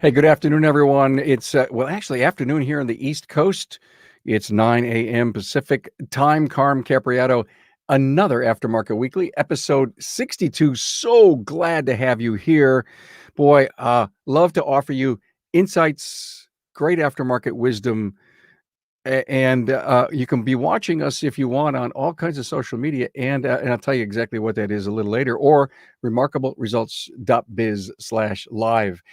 Hey, good afternoon, everyone. It's, actually afternoon here on the East Coast. It's 9 a.m. Pacific time. Carm Capriato, another Aftermarket Weekly, episode 62. So glad to have you here. Boy, love to offer you insights, great aftermarket wisdom, and you can be watching us if you want on all kinds of social media, and I'll tell you exactly what that is a little later, or remarkableresults.biz/live.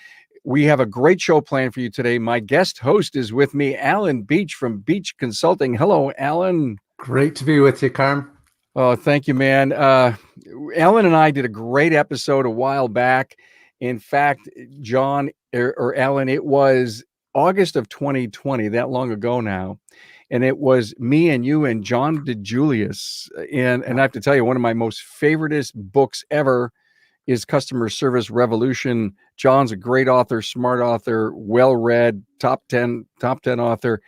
We have a great show planned for you today. My guest host is with me, Alan Beach from Beach Consulting. Hello, Alan. Great to be with you, Carm. Oh, thank you, man. Alan and I did a great episode a while back. In fact, John or Alan, it was August of 2020, that long ago now. And it was me and you and John DeJulius. And I have to tell you, one of my most favoriteest books ever is Customer Service Revolution. John's a great author, smart author, well-read, top 10 author.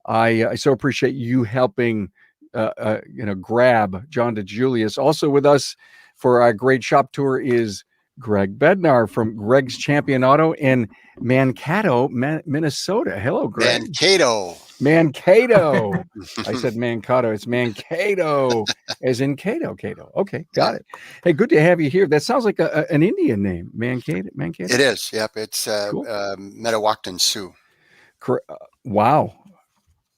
I so appreciate you helping, grab John DeJulius. Also with us for our great shop tour is Greg Bednar from Greg's Champion Auto in Mankato, Minnesota. Hello, Greg. Mankato. I said Mankato. It's Mankato, as in Cato. Okay, got it. Hey, good to have you here. That sounds like an Indian name, Mankato. It is. Yep. It's cool. Metawakton Sioux. Wow.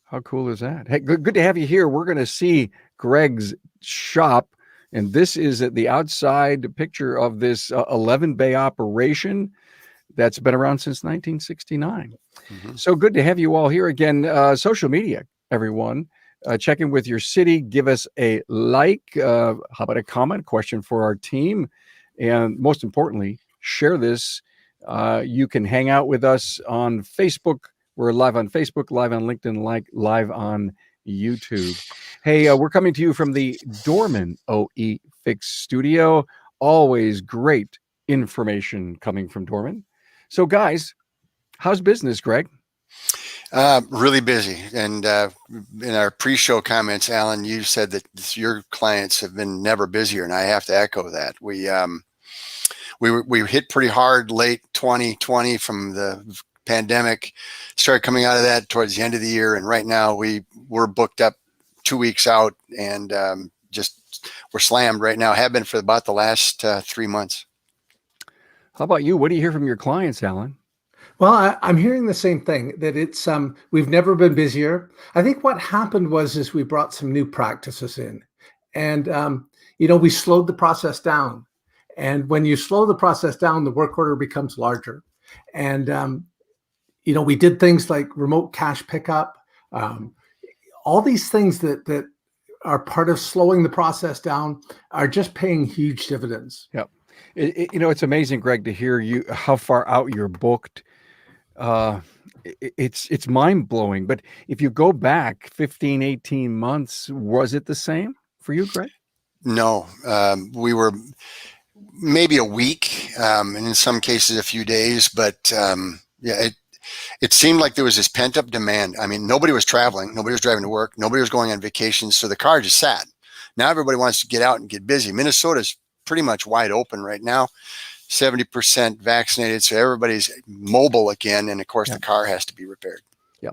How cool is that? Hey, good to have you here. We're going to see Greg's shop, and this is the outside picture of this 11-bay operation that's been around since 1969. Mm-hmm. So good to have you all here again. Social media, everyone. Check in with your city. Give us a like. How about a comment, question for our team? And most importantly, share this. You can hang out with us on Facebook. We're live on Facebook, live on LinkedIn, live on YouTube. Hey, we're coming to you from the Dorman OE Fix Studio. Always great information coming from Dorman. So, guys, how's business, Greg? Really busy. And in our pre-show comments, Alan, you said that your clients have been never busier, and I have to echo that. We hit pretty hard late 2020 from the pandemic, started coming out of that towards the end of the year, and right now we're booked up 2 weeks out, and we're slammed right now. Have been for about the last 3 months. How about you? What do you hear from your clients, Alan? Well, I'm hearing the same thing, that it's we've never been busier. I think what happened is we brought some new practices in, and we slowed the process down. And when you slow the process down, the work order becomes larger. And we did things like remote cash pickup, all these things that are part of slowing the process down are just paying huge dividends. Yep. It's amazing, Greg, to hear you how far out you're booked. It's mind-blowing. But if you go back 15, 18 months, was it the same for you, Greg? No, we were maybe a week, and in some cases a few days. But it seemed like there was this pent-up demand. I mean, nobody was traveling, nobody was driving to work, nobody was going on vacation, so the car just sat. Now everybody wants to get out and get busy. Minnesota's pretty much wide open right now, 70% vaccinated, so everybody's mobile again, and of course the car has to be repaired. Yeah,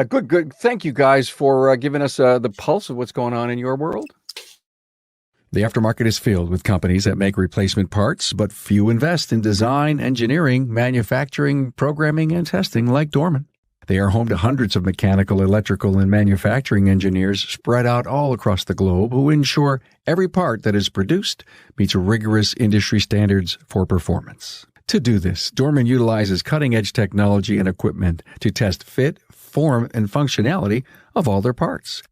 good. Thank you guys for giving us the pulse of what's going on in your world. The aftermarket is filled with companies that make replacement parts, but few invest in design, engineering, manufacturing, programming, and testing like Dorman. They are home to hundreds of mechanical, electrical, and manufacturing engineers spread out all across the globe who ensure every part that is produced meets rigorous industry standards for performance. To do this, Dorman utilizes cutting-edge technology and equipment to test fit, form, and functionality of all their parts.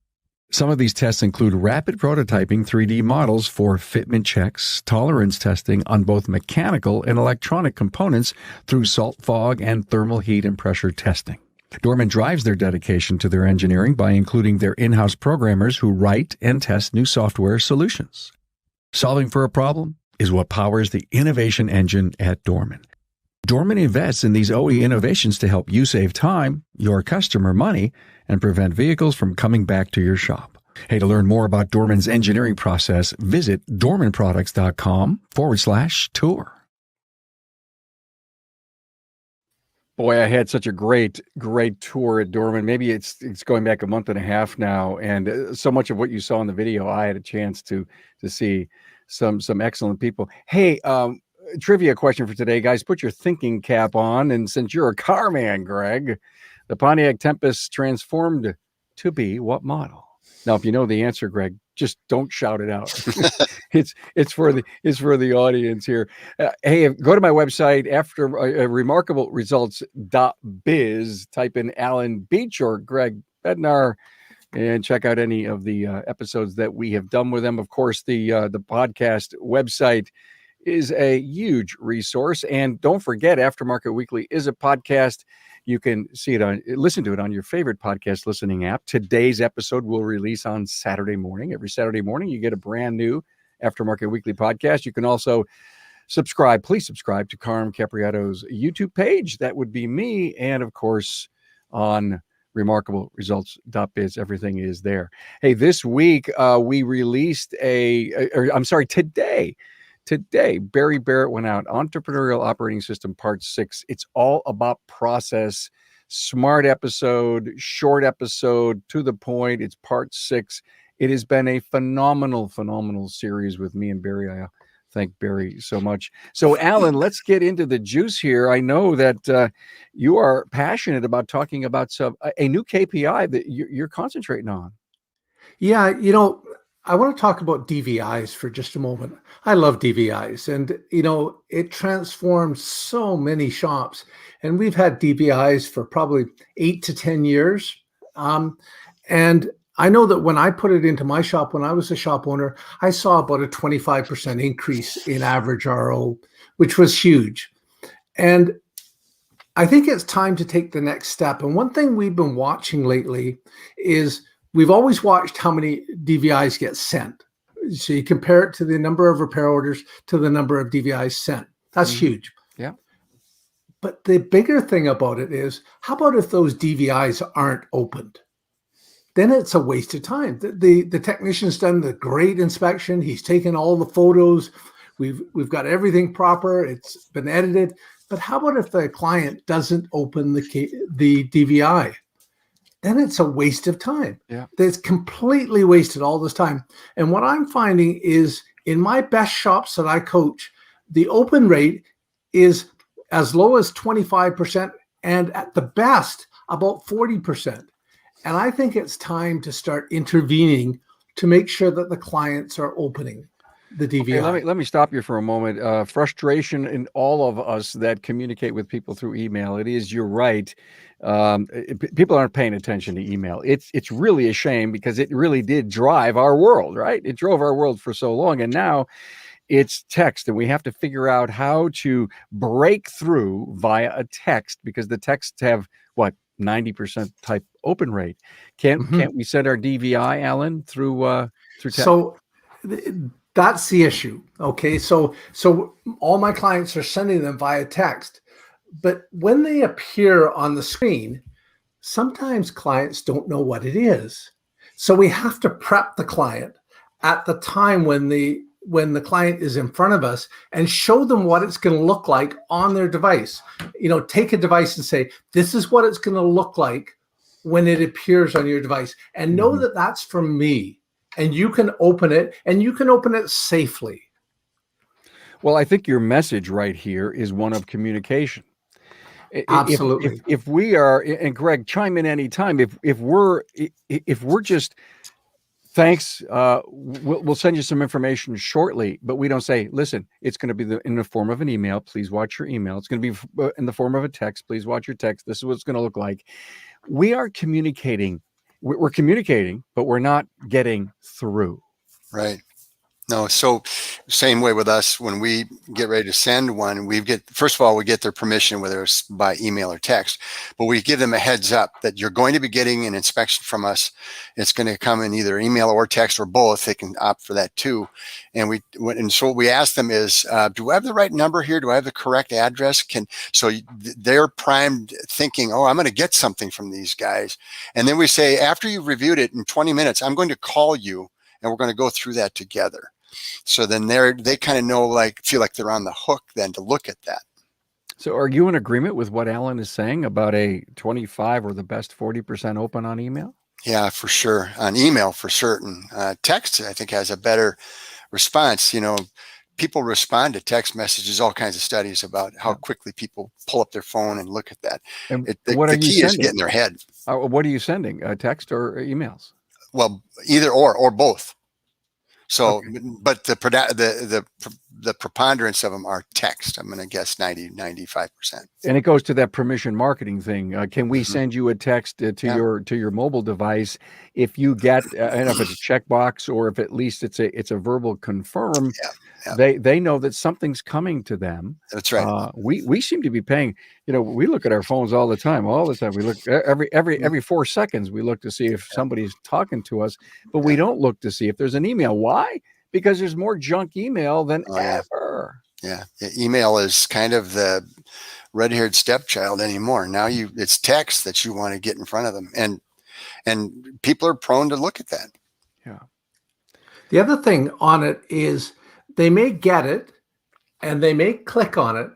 Some of these tests include rapid prototyping 3D models for fitment checks, tolerance testing on both mechanical and electronic components through salt fog and thermal heat and pressure testing. Dorman drives their dedication to their engineering by including their in-house programmers who write and test new software solutions. Solving for a problem is what powers the innovation engine at Dorman. Dorman invests in these OE innovations to help you save time, your customer money, and prevent vehicles from coming back to your shop. Hey, to learn more about Dorman's engineering process, visit dormanproducts.com/tour. Boy, I had such a great tour at Dorman. Maybe it's going back a month and a half now, and so much of what you saw in the video, I had a chance to see some excellent people. Hey, trivia question for today, guys. Put your thinking cap on, and since you're a car man, Greg, the Pontiac Tempest transformed to be what model? Now, if you know the answer, Greg, just don't shout it out. it's for the audience here. Hey, go to my website after remarkableresults.biz. Type in Alan Beach or Greg Bednar and check out any of the episodes that we have done with them. Of course, the podcast website is a huge resource, and don't forget, Aftermarket Weekly is a podcast. You can listen to it on your favorite podcast listening app. Today's episode will release on Saturday morning. Every Saturday morning, you get a brand new Aftermarket Weekly podcast. You can also please subscribe to Carm Capriato's YouTube page. That would be me. And of course, on remarkableresults.biz, everything is there. Hey, this week, we released Today, Barry Barrett went out, Entrepreneurial Operating System Part 6. It's all about process, smart episode, short episode, to the point. It's Part 6. It has been a phenomenal series with me and Barry. I thank Barry so much. So, Alan, let's get into the juice here. I know that you are passionate about talking about a new KPI that you're concentrating on. Yeah, I want to talk about DVIs for just a moment. I love DVIs, and it transforms so many shops. And we've had DVIs for probably 8 to 10 years. And I know that when I put it into my shop, when I was a shop owner, I saw about a 25% increase in average RO, which was huge. And I think it's time to take the next step. And one thing we've been watching lately is we've always watched how many DVIs get sent. So you compare it to the number of repair orders to the number of DVIs sent. That's huge. Yeah. But the bigger thing about it is, how about if those DVIs aren't opened? Then it's a waste of time. The technician's done the great inspection. He's taken all the photos. We've got everything proper. It's been edited. But how about if the client doesn't open the DVI? Then it's a waste of time. Yeah. It's completely wasted all this time. And what I'm finding is, in my best shops that I coach, the open rate is as low as 25%, and at the best, about 40%. And I think it's time to start intervening to make sure that the clients are opening the DVI. Okay, let me stop you for a moment. Frustration in all of us that communicate with people through email. You're right. People aren't paying attention to email. It's really a shame, because it really did drive our world, right? It drove our world for so long, and now it's text, and we have to figure out how to break through via a text, because the texts have 90% type open rate. Can't we send our DVI, Alan, through text? So that's the issue. Okay, so all my clients are sending them via text. But when they appear on the screen, sometimes clients don't know what it is. So we have to prep the client at the time when the client is in front of us, and show them what it's going to look like on their device. Take a device and say, this is what it's going to look like when it appears on your device. And know that that's from me. And you can open it, and you can open it safely. Well, I think your message right here is one of communication. Absolutely. If we are, and Greg, chime in anytime. If we're just, thanks, we'll send you some information shortly, but we don't say, listen, it's going to be in the form of an email. Please watch your email. It's going to be in the form of a text. Please watch your text. This is what it's going to look like. We are communicating. We're communicating, but we're not getting through. Right. No, so same way with us. When we get ready to send one, first of all, we get their permission, whether it's by email or text, but we give them a heads up that you're going to be getting an inspection from us. It's going to come in either email or text, or both. They can opt for that too. And so what we ask them is, do I have the right number here? Do I have the correct address? So they're primed thinking, oh, I'm going to get something from these guys. And then we say, after you've reviewed it in 20 minutes, I'm going to call you, and we're going to go through that together. So then they kind of know, feel like they're on the hook then to look at that. So are you in agreement with what Alan is saying about a 25 or the best 40% open on email? Yeah, for sure. On email, for certain. Text, I think, has a better response. People respond to text messages, all kinds of studies about how Yeah. quickly people pull up their phone and look at that. And The, what are the you key is sending? getting their head. What are you sending? Text or emails? Well, either or both. So, Okay. but the preponderance of them are text. I'm going to guess 95%. And it goes to that permission marketing thing. Can we Mhm. send you a text to Yeah. your mobile device if you get, and if it's a checkbox or if at least it's a verbal confirm, Yeah. they know that something's coming to them. That's right. We seem to be paying. We look at our phones all the time. We look every 4 seconds. We look to see if somebody's talking to us, but we don't look to see if there's an email. Why? Because there's more junk email than ever. Yeah. Email is kind of the red-haired stepchild anymore. Now it's text that you want to get in front of them, and people are prone to look at that. Yeah. The other thing on it is they may get it and they may click on it,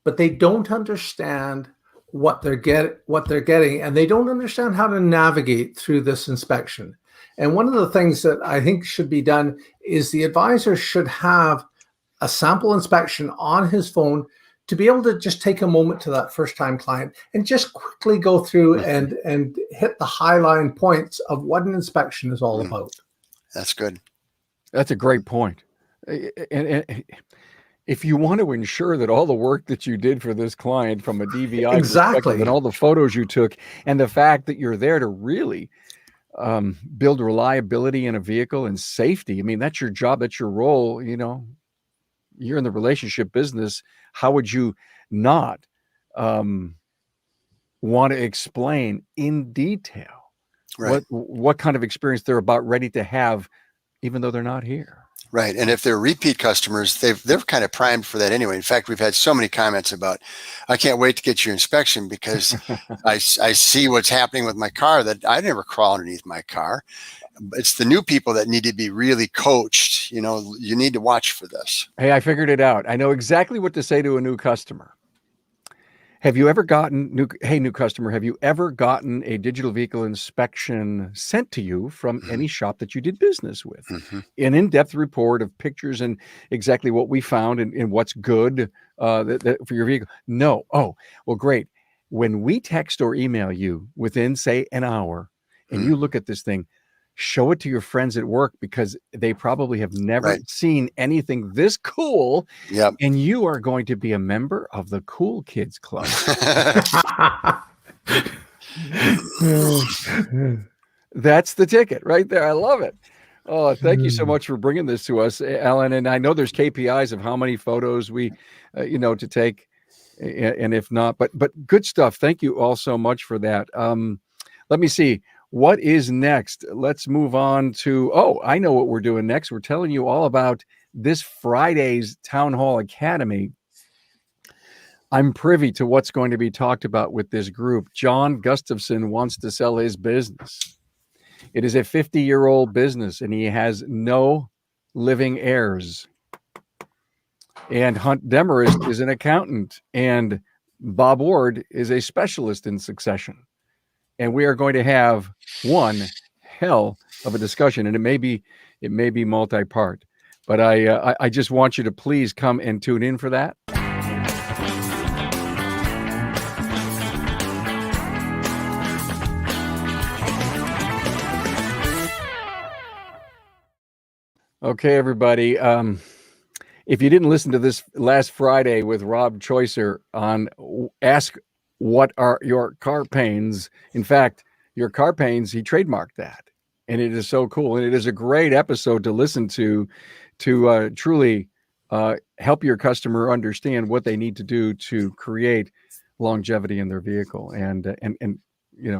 but they don't understand what they're getting, and they don't understand how to navigate through this inspection. And one of the things that I think should be done is the advisor should have a sample inspection on his phone to be able to just take a moment to that first-time client and just quickly go through and hit the highline points of what an inspection is all about. That's good. That's a great point. And if you want to ensure that all the work that you did for this client from a DVI perspective and all the photos you took and the fact that you're there to really build reliability in a vehicle and safety, I mean, that's your job, that's your role, you're in the relationship business. How would you not want to explain in detail what kind of experience they're about ready to have, even though they're not here? Right. And if they're repeat customers, they're kind of primed for that anyway. In fact, we've had so many comments about, I can't wait to get your inspection because I see what's happening with my car that I never crawl underneath my car. It's the new people that need to be really coached. You need to watch for this. Hey, I figured it out. I know exactly what to say to a new customer. Have you ever gotten new customer, have you ever gotten a digital vehicle inspection sent to you from any shop that you did business with? An in-depth report of pictures and exactly what we found and what's good for your vehicle? No. Oh, well, great. When we text or email you within, say, an hour, and you look at this thing, show it to your friends at work because they probably have never seen anything this cool. Yep. And you are going to be a member of the Cool Kids Club. That's the ticket right there. I love it. Oh, thank you so much for bringing this to us, Alan. And I know there's KPIs of how many photos we, to take, and if not, but good stuff. Thank you all so much for that. Let me see. What is next? Let's move on to, I know what we're doing next. We're telling you all about this Friday's Town Hall Academy. I'm privy to what's going to be talked about with this group. John Gustafson wants to sell his business. It is a 50-year-old business, and he has no living heirs. And Hunt Demarest is an accountant, and Bob Ward is a specialist in succession. And we are going to have one hell of a discussion, and it may be multi-part. But I just want you to please come and tune in for that. Okay, everybody. If you didn't listen to this last Friday with Rob Choicer on Ask What Are Your Car Pains? In fact, your car pains, he trademarked that. And it is so cool. And it is a great episode to listen to truly help your customer understand what they need to do to create longevity in their vehicle. And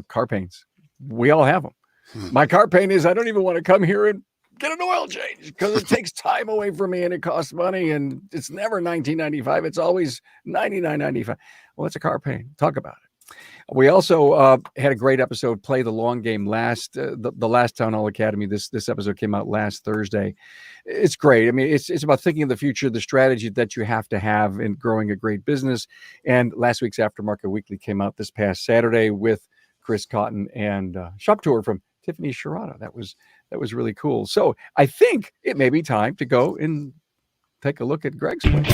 car pains. We all have them. My car pain is I don't even want to come here and get an oil change because it takes time away from me and it costs money and it's never $19.95. It's always $99.95. Well, it's a car pain. Talk about it. We also had a great episode, Play the Long Game, the last Town Hall Academy. This episode came out last Thursday. It's great. I mean, it's about thinking of the future, the strategy that you have to have in growing a great business. And last week's Aftermarket Weekly came out this past Saturday with Chris Cotton and shop tour from Tiffany Sharada. That was really cool. So I think it may be time to go and take a look at Greg's place.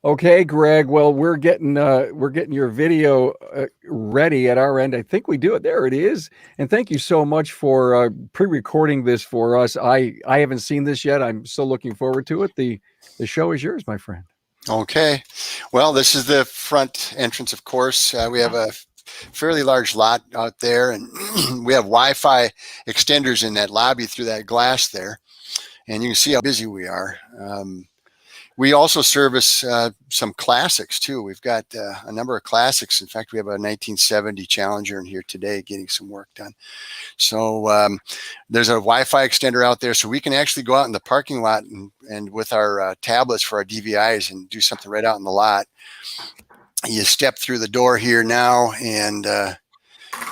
Okay, Greg. Well, we're getting your video ready at our end. I think we do it. There it is. And thank you so much for pre-recording this for us. I haven't seen this yet. I'm so looking forward to it. The show is yours, my friend. Okay. Well, this is the front entrance, of course. We have a fairly large lot out there, and we have Wi-Fi extenders in that lobby through that glass there. And you can see how busy we are. We also service some classics too. We've got a number of classics. In fact, we have a 1970 Challenger in here today getting some work done. So there's a Wi-Fi extender out there, so we can actually go out in the parking lot and with our tablets for our DVIs and do something right out in the lot. You step through the door here now, and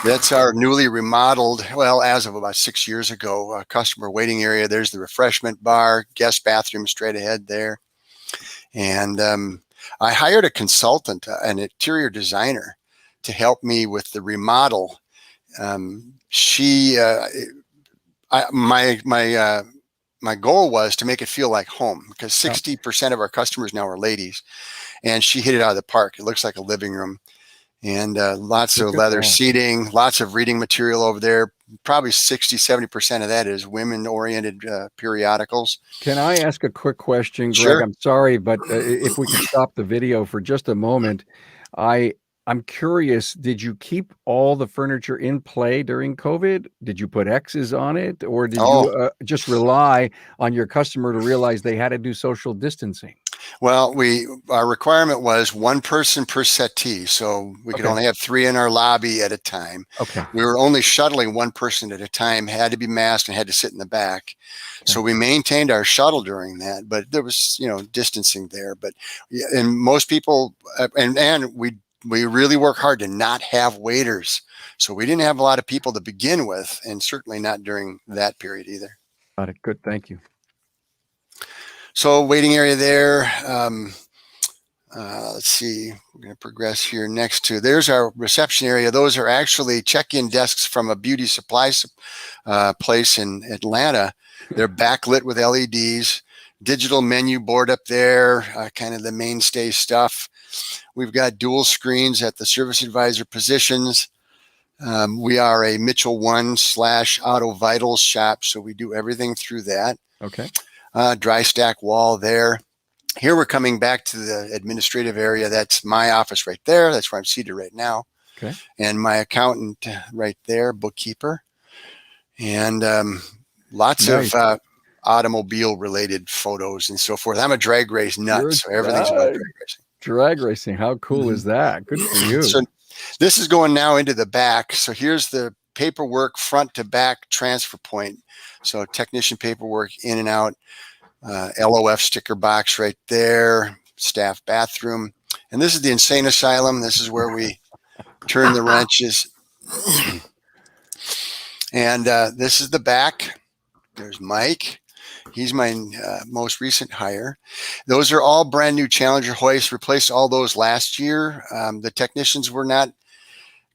that's our newly remodeled, well, as of about 6 years ago, customer waiting area. There's the refreshment bar, guest bathroom straight ahead there. And I hired a consultant, an interior designer, to help me with the remodel. My goal was to make it feel like home, because 60% of our customers now are ladies, and she hit it out of the park. It looks like a living room, and lots of leather seating, lots of reading material over there. Probably 60-70% of that is women-oriented periodicals. Can I ask a quick question, Greg? Sure. I'm sorry, but if we can stop the video for just a moment, I'm curious. Did you keep all the furniture in play during COVID? Did you put X's on it, or did you just rely on your customer to realize they had to do social distancing? Well, our requirement was one person per settee, so we could only have 3 in our lobby at a time. Okay. We were only shuttling one person at a time, had to be masked and had to sit in the back. Okay. So we maintained our shuttle during that, but there was, distancing there. But and most people, and we really work hard to not have waiters. So we didn't have a lot of people to begin with, and certainly not during that period either. Got it. Good. Thank you. So waiting area there. Let's see, we're going to progress here next to, there's our reception area. Those are actually check-in desks from a beauty supply place in Atlanta. They're backlit with LEDs, digital menu board up there, kind of the mainstay stuff. We've got dual screens at the service advisor positions. We are a Mitchell 1/Auto Vitals shop, so we do everything through that. Okay. Dry stack wall there. Here we're coming back to the administrative area. That's my office right there. That's where I'm seated right now. Okay. And my accountant right there, bookkeeper. And lots of automobile related photos and so forth. I'm a drag race nut, so everything's about drag racing. Drag racing. How cool is that? Good for you. So this is going now into the back. So here's the paperwork front to back transfer point. So technician paperwork in and out, LOF sticker box right there, staff bathroom. And this is the insane asylum. This is where we turn the wrenches. And this is the back. There's Mike. He's my most recent hire. Those are all brand new Challenger hoists. Replaced all those last year. The technicians were not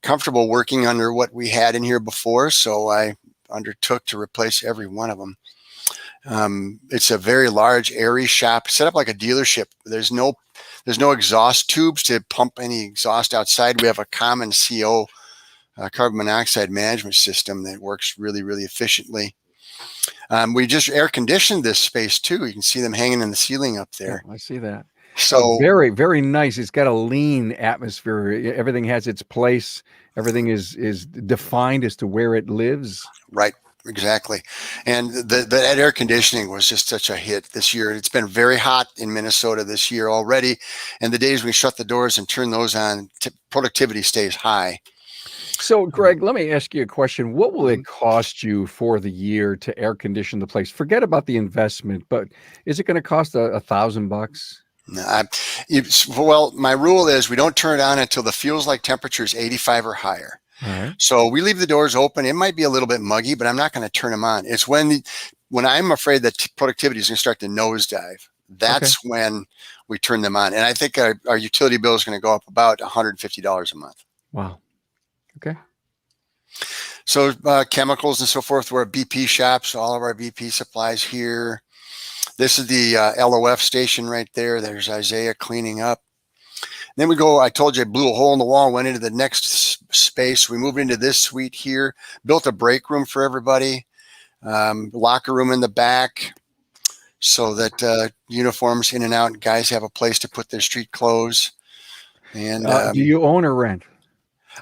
comfortable working under what we had in here before, so I undertook to replace every one of them. It's a very large, airy shop, set up like a dealership. There's no exhaust tubes to pump any exhaust outside. We have a common CO, carbon monoxide management system that works really, really efficiently. We just air conditioned this space too. You can see them hanging in the ceiling up there. Yeah, I see that. So very, very nice. It's got a lean atmosphere. Everything has its place. Everything is defined as to where it lives. Right. Exactly. And that air conditioning was just such a hit this year. It's been very hot in Minnesota this year already. And the days we shut the doors and turn those on, productivity stays high. So, Greg, let me ask you a question. What will it Mhm. cost you for the year to air condition the place? Forget about the investment, but is it going to cost $1,000? No, well, my rule is we don't turn it on until the feels like temperature is 85 or higher. All right. So we leave the doors open. It might be a little bit muggy, but I'm not going to turn them on. It's when I'm afraid that productivity is going to start to nosedive. Okay. That's when we turn them on. And I think our utility bill is going to go up about $150 a month. Wow. Okay. So chemicals and so forth. We're a BP shop, so all of our BP supplies here. This is the LOF station right there. There's Isaiah cleaning up. Then we go, I told you I blew a hole in the wall, went into the next space. We moved into this suite here, built a break room for everybody, locker room in the back so that uniforms in and out, guys have a place to put their street clothes. And Do you own or rent?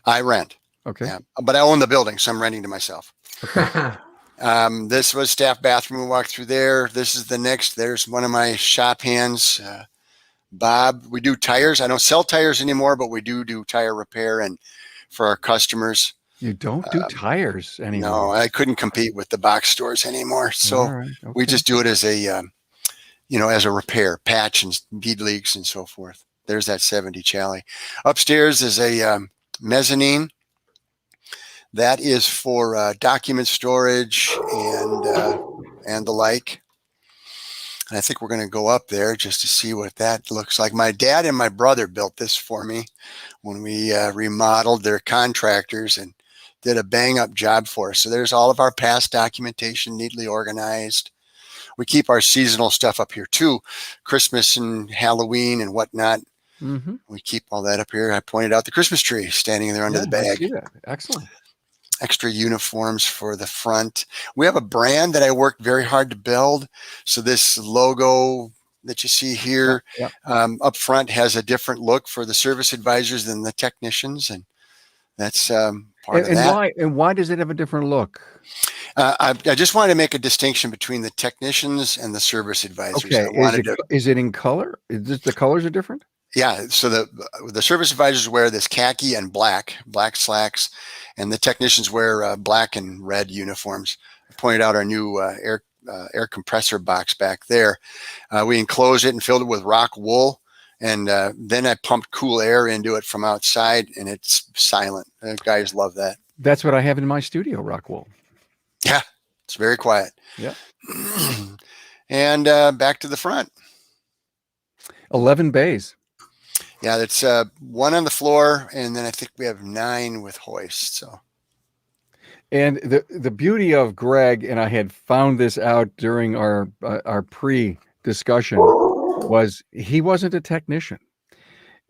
I rent. Okay. Yeah, but I own the building, so I'm renting to myself. This was staff bathroom. We walked through there. This is the next. There's one of my shop hands, Bob. We do tires. I don't sell tires anymore, but we do tire repair and for our customers. You don't do tires anymore. No, I couldn't compete with the box stores anymore. So All right. Okay. we just do it as a, as a repair, patch and bead leaks and so forth. There's that 70 Chally. Upstairs is a mezzanine. That is for document storage and the like. And I think we're going to go up there just to see what that looks like. My dad and my brother built this for me when we remodeled. Their contractors and did a bang up job for us. So there's all of our past documentation neatly organized. We keep our seasonal stuff up here too, Christmas and Halloween and whatnot. Mm-hmm. We keep all that up here. I pointed out the Christmas tree standing there under the bag. I see that. Excellent. Extra uniforms for the front. We have a brand that I worked very hard to build. So this logo that you see here up front has a different look for the service advisors than the technicians. And that's part of that. Why does it have a different look? I just wanted to make a distinction between the technicians and the service advisors. Okay. Is it in color? The colors are different? Yeah. So the service advisors wear this khaki and black slacks, and the technicians wear black and red uniforms. I pointed out our new air compressor box back there. We enclosed it and filled it with rock wool. And then I pumped cool air into it from outside, and it's silent. Guys love that. That's what I have in my studio, rock wool. Yeah, it's very quiet. Yeah. And back to the front. 11 bays. Yeah, that's one on the floor, and then I think we have 9 with hoist. So, and the beauty of Greg, and I had found this out during our pre-discussion, was he wasn't a technician,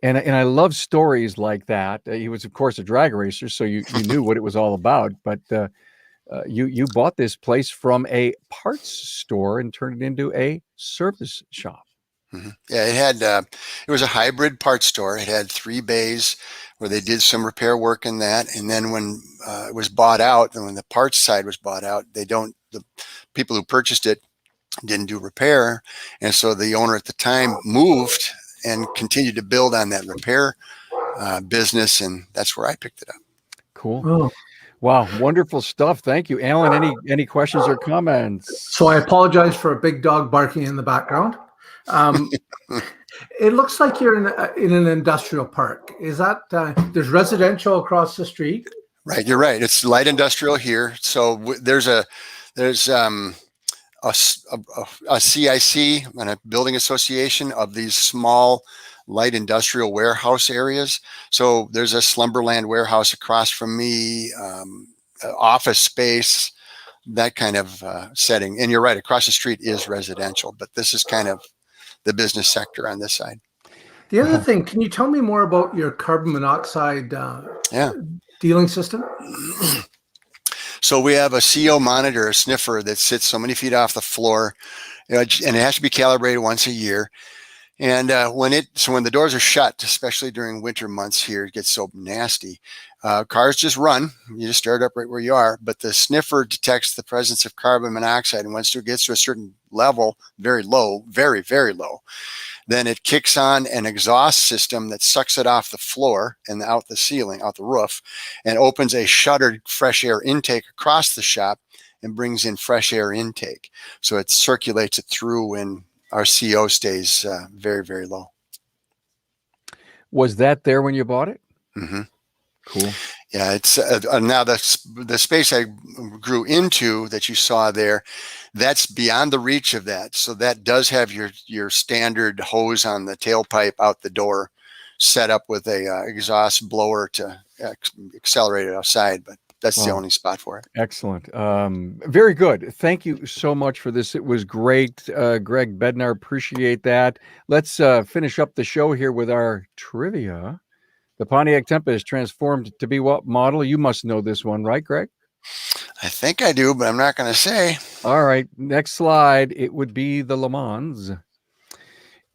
and I love stories like that. He was, of course, a drag racer, so you knew what it was all about. But you bought this place from a parts store and turned it into a service shop. Mm-hmm. Yeah, it was a hybrid parts store. It had 3 bays where they did some repair work in that. And then when it was bought out, and when the parts side was bought out, the people who purchased it didn't do repair. And so the owner at the time moved and continued to build on that repair business. And that's where I picked it up. Cool. Oh. Wow. Wonderful stuff. Thank you. Alan, any questions or comments? So I apologize for a big dog barking in the background. It looks like you're in an industrial park. Is that there's residential across the street? Right, you're right. It's light industrial here. So there's a CIC and a building association of these small light industrial warehouse areas. So there's a Slumberland warehouse across from me, office space, that kind of setting. And you're right, across the street is residential, but this is kind of the business sector on this side. The other thing, can you tell me more about your carbon monoxide dealing system? So we have a CO monitor, a sniffer that sits so many feet off the floor, and it has to be calibrated once a year. And when the doors are shut, especially during winter months here, it gets so nasty. Cars just run. You just start up right where you are. But the sniffer detects the presence of carbon monoxide. And once it gets to a certain level, very low, very, very low, then it kicks on an exhaust system that sucks it off the floor and out the ceiling, out the roof, and opens a shuttered fresh air intake across the shop and brings in fresh air intake. So it circulates it through, and our CO stays very, very low. Was that there when you bought it? Mm-hmm. Cool. Yeah, it's now the space I grew into that you saw there, that's beyond the reach of that. So that does have your standard hose on the tailpipe out the door, set up with a exhaust blower to accelerate it outside. But that's the only spot for it. Excellent. Very good. Thank you so much for this. It was great. Greg Bednar, appreciate that. Let's finish up the show here with our trivia. The Pontiac Tempest transformed to be what model? You must know this one, right, Greg? I think I do, but I'm not going to say. All right. Next slide. It would be the Le Mans.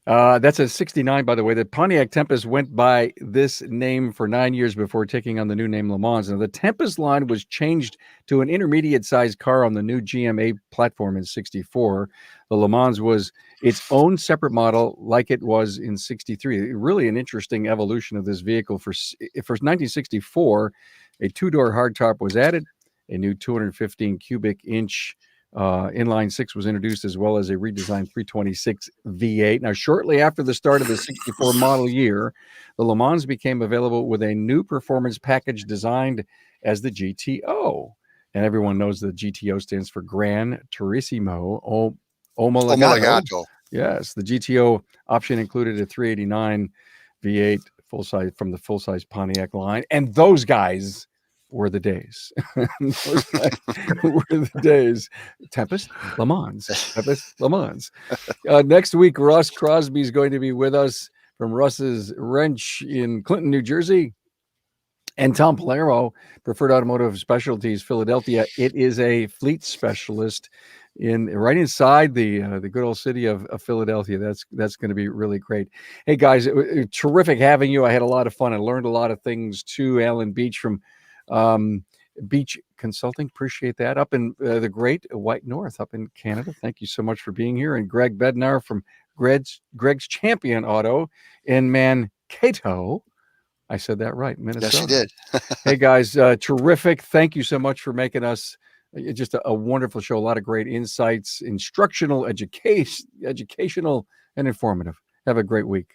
That's a 69, by the way. The Pontiac Tempest went by this name for 9 years before taking on the new name Le Mans. Now, the Tempest line was changed to an intermediate-sized car on the new GMA platform in 64. The Le Mans was its own separate model like it was in 63. Really an interesting evolution of this vehicle. For 1964, a two-door hardtop was added. A new 215 cubic inch inline six was introduced, as well as a redesigned 326 V8. Now, shortly after the start of the 64 model year, the Le Mans became available with a new performance package designed as the GTO. And everyone knows the GTO stands for Gran Turismo Omologato. Yes, the GTO option included a 389 V8 full-size from the full-size Pontiac line. And those guys were the days. Those guys were the days. Tempest, Le Mans. Tempest, Le Mans. Next week, Russ Crosby is going to be with us from Russ's Wrench in Clinton, New Jersey. And Tom Palermo, Preferred Automotive Specialties, Philadelphia. It is a fleet specialist right inside the good old city of Philadelphia. That's going to be really great. Hey guys, it was terrific having you. I had a lot of fun. I learned a lot of things too. Alan Beach from Beach Consulting, appreciate that. Up in the great White North, up in Canada. Thank you so much for being here. And Greg Bednar from Greg's Champion Auto in Mankato. I said that right, Minnesota. Yes, you did. Hey guys, terrific. Thank you so much for making us just a wonderful show. A lot of great insights, instructional, educational, and informative. Have a great week.